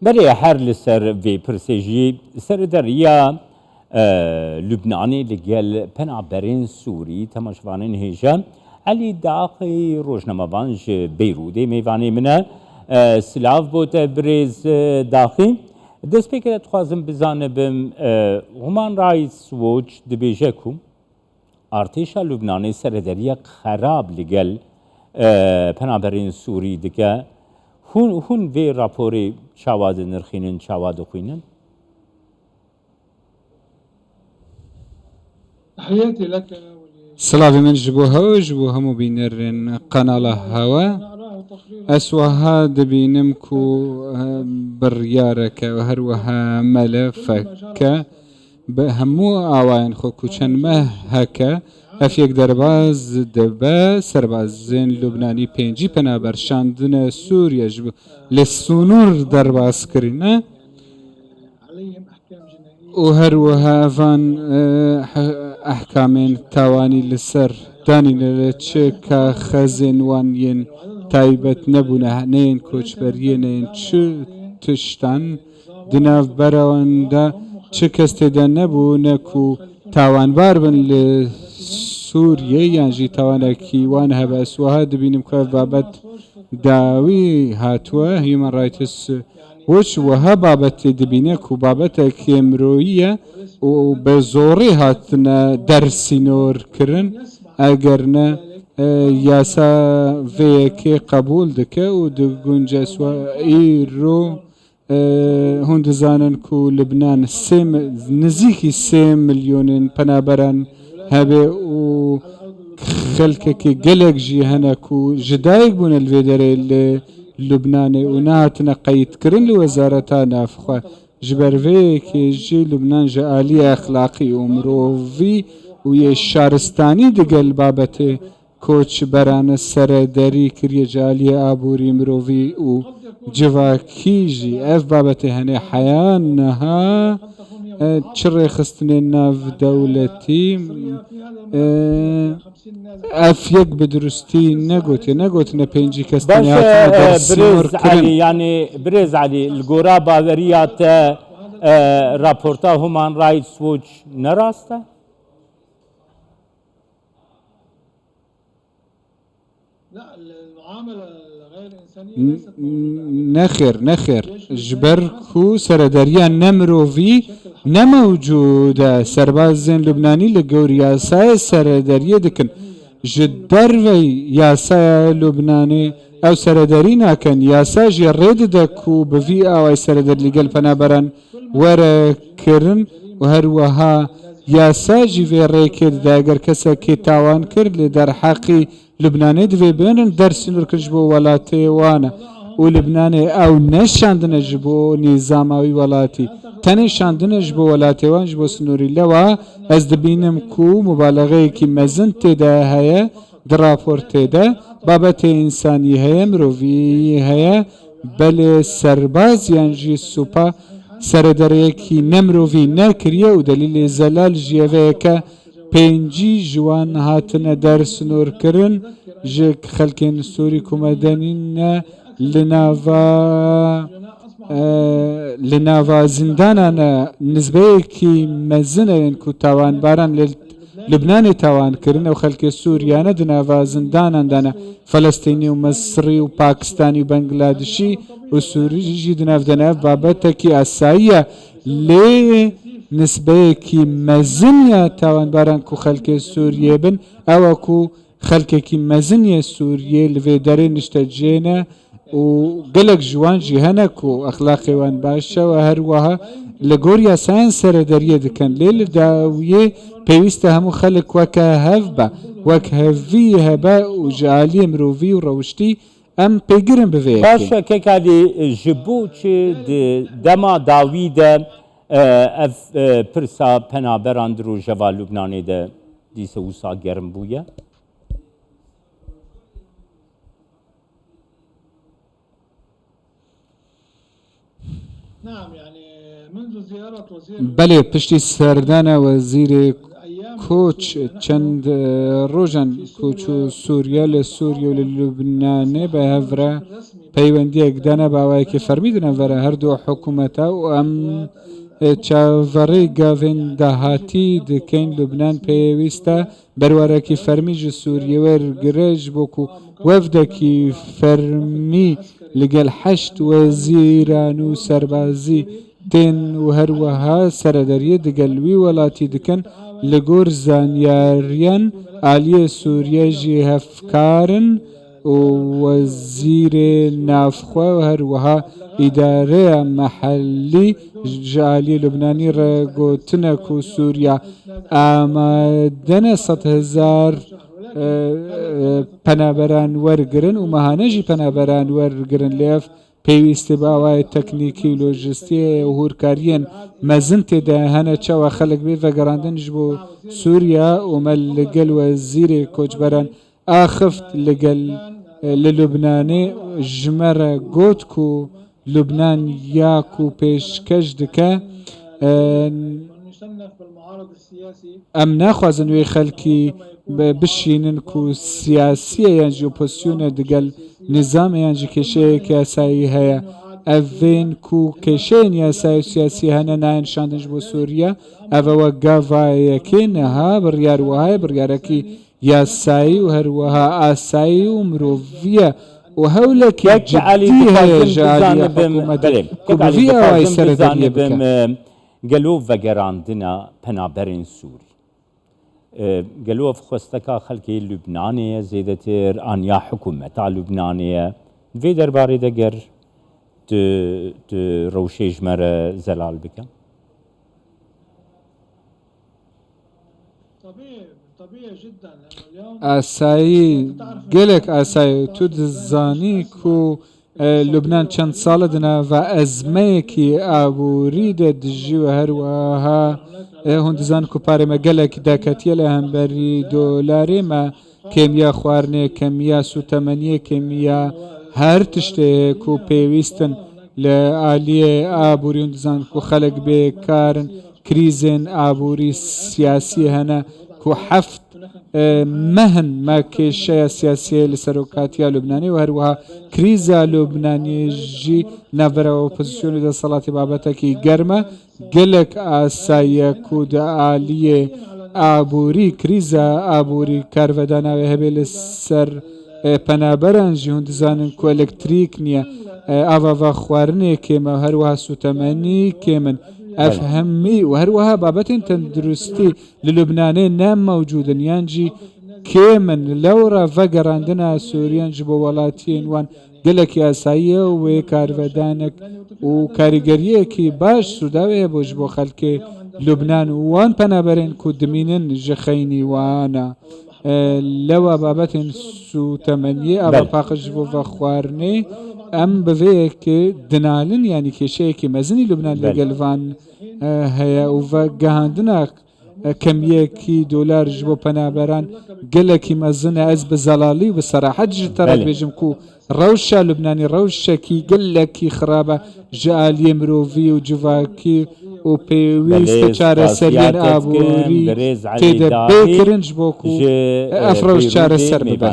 بله هر لسر وی پرسیجی سر دریا لبنانی لگل پنابرین سوری تماشوانین هیجا علی داخی روزنامه‌وانج بیروده میوانی منه سلاف بود برز داخی دست پیکرت خوازم بزنم همان رایتس ووچ دبیجه کم ارتشا لبنانی سردریا خراب لگل پنابرین سوری دکه هون وی راپوری چاواد نرخینن چاواد خوینن تحياتي لك سلاوی من جبوها و جبوها مبینرن قنال هوا اسوها دبینم کو بریارك و هروها ملفك بهمو آوان خو کوچن ما هکا افیک درباز دبا سربازین لبنانی پنجی پنابر شاندن سوریا جبو لسونور درباز کرینه عليهم أحكام جنائية وهروها فان أحكام تواني لسر داني لتشكا خزن وانين تايبت نبونا نين كوچبرينين چه تشتن دناف براوندا چه كستدا نبونا كو تاوان باربن لسوريا يعني تاوانا كيوان هبا اسوها دبينم كاف بابت داوي هاتوا هيومن رايتس وش وها بابت دبينك وبابت كيمروية وبزوري هاتنا درسينور كرن اگرنا ياسا فيكي قبول دكا ودقونجا سوا ايرو هند زانن كو لبنان نزيكي 3 مليون پنابران هبه و خلككي قلق جي هناكو جدايق بون الفيدري لبنان وناتنا قيد كرن لوزارتا نافخوا جبروي كي جي لبنان جالي اخلاقي ومروفي ويا شارستاني دقل بابتي كوتش بران السردري كريا جالي ابوري مروفي و جواكيجي اف بابتي هني حيانها تشري خستني ناف دولتي افيق بدرستي نقوت نبينجي كستنيات برز علي يعني برز علي الجورا باوريات رابورتا هومان رايتس ووتش نراسته لا المعاملة غير إنسانية ليست نخر جبركو سردريا نمروفي نموجودة سربازين لبناني لقوريا ساي سردريا دكن جدروي ياسا لبناني او سردرينا كان ياسا جرد دكو بفي او سردر لقل پنابران ورا كرن وهروها ياسا جي ريكر داگر كسا كي تاوان كر لدر حقي لبناني دوي بينن درسي نركج بو ولاتي وانا ولبناني او نشاندن جبو نظاماوي ولاتي تاني شاندن جبو ولاتي وان جبو سنوري لوا از دبينم كو مبالغه كي مزن تدا هيا درافور تدا بابت انساني هيا مروفي هيا بل سرباز ينجي سوبا سردريكي نمروفي ناكريا ودليل زلال جيفيكا پنجی جوان هاتنا درس نور کرن جك خلقين سوري كومدانين لناوا زندانانا نسبه كي مزنه ينكو تاوان باران لبناني تاوان كرن او خلق سوريانا دناوا زندانان دانا فلسطيني ومصري وباكستاني وبنغلاديشي وسوري جي دناف بابتكي اسايا ليه نسبه كي مزنية تاوان باران كو خلق سوريا بن او كو خلق كي مزنية سوريا لفي دارين نشتجينا وقلق جوان جيهانا كو اخلاقي وان باشا وهروها لغوريا ساين سردريا دكان ليل داوية بيوستا همو خلق وكا هفبا وكا هفي هبا وجعالي مروفي وروشتي ام بيقرن بفيكي باشا كيكادي جبوچ دما داويدا اف پرسا پنابران درو جوا لبناني ده ديسه وسا گرم بويا نعم يعني منذ زيارة وزير بله پشتی سردان وزیر کۆچ چەند ڕۆژان کۆچ و سووریا لە سووریا و لە لوبنانێ بە هەڤرە پەیوەندیەک دانا باوایەکی فەرمیدنە بەرە هەردوو حکوومەتە و ئەم چاوەڕێی گاڤێن داهاتی دکەین لوبنان پێویستە بەروارێکی فەرمیژ سووریە وەرگرەش بۆکو وەفدێکی فەرمی لەگەڵ 8 وەزیران و سەربازی تێن و هەروەها سەرەدەریە دەگەلوی وڵاتی دکەن لە گۆر زانیاریان عالیە سووریەژی هەفکارن و وەزیرێ نافخوا و هەروەها ئیدارەیە مەحەلی ژالی لوبنانی ڕێگوتنەک و سووریا ئامادەنە 100,000 پەنابەران وەرگرن و مەهانەژی پەنابەران وەرگرن لێف پێویستی باوای تەکنیکی و لۆژستیە و هورکاریان مەزن تێدا هەنە چاوە خەڵک بێ ڤەگەڕاندنش بۆ سووریا ومە لەگەل وەزیرێ کۆچبەران ئاخفت لەگەل لە لوبنانێ ژمەرە گۆتک و لوبنان یاک و پێشکەش دکە ئەم ناخوازن وێ خەلکی بشینن و سیاسیە یانجی ئۆپۆسیۆنە دەگەل نظامە یانجی کێشەیەکی یاسایی هەیە ئەڤێن و کێشەیەن یاسایی و سیاسی هەنە نایەنشاندنش بۆ سووریا ئەڤەوە گاڤایەکێ نەها بڕیار وهایە بڕیارەکی یاسایی و هەروەها ئاسایی و مرۆڤیە و هەولێکی جدی هەیە ژالی حکوومەتێ کوبڤی ئەوای سەرەدەریە بکە گەلۆ ڤەگەڕاندنە پەنابەرên سووری گەلۆ خۆستەکە خەڵکی لوبنانەیە زێدەتر ئانیا حکوومەتا لوبنانەیە vê derbarê de ger tu rewşê ji me re zelal bike ئاسایی gelek ئاسایی تو دزانی ku لوبنان چەند ساڵە دناڤە ئەزمەیەکی ئابووری دەدژیوە هەروەها هون دزان و پارێمە gelek دەکەتیە لە هەمبەری دۆلارێمە کێمیا خواردنێ کەمیا سوتەمەنیە کێمیا هەر تشتێک و پێویستن لە عالیە ئابووری هون دزان و خەلک بێکارن کریزێن ئابووری سیاسی هەنە و حەفت مەهن ما کێشەیە سیاسیە لە سەرۆکاتیا لوبنانی و هەروەها کریزە لوبنانیژی ناڤەرەوە ئۆپۆزیسیۆن و دەسەڵاتی بابەتێکی گەرمە gelek ئاساییە و عالیە ئابووری کریزە ئابووری کارڤەداناوێ هەبێ لە سەر پەنابەرانژی هون دزانن و ئەلەکتریک نییە ئاڤاڤا خواردنێ کێمە هەروەها سوتەمەنی کێمن ئەفهەمی و هەروەها بابەتێن تەندروستی لە لوبنانێ نامەوجودن یانجی کێمن لەوڕە ڤەگەڕاندنە سووریانج بۆ وڵاتیان وان gelekî ئاساییە و wê karvedanek û karîgeriyekî baş sûdawê boj bo xelkê Lubnan û wan penaberên ku dimînin ji xeynî wana lewa babetên sûtemeniyê ava paqij bo ve xwarinê em bi vê yekê dinalin yanî kêşeyekî mezinî Lubnan legel van heye û ve gihandina kemiyekî dolar ji bo penaberan gelekî mezin e ez bi zelalî bi serahet ji te re dibêjim ku rewşa Lubnanî rewşekî gelekî xirab e ji aliyê mirovî û civakî û pêwîst çareseriyên aborî têde bêkirin ji bo ku ev rewş çareser bibe.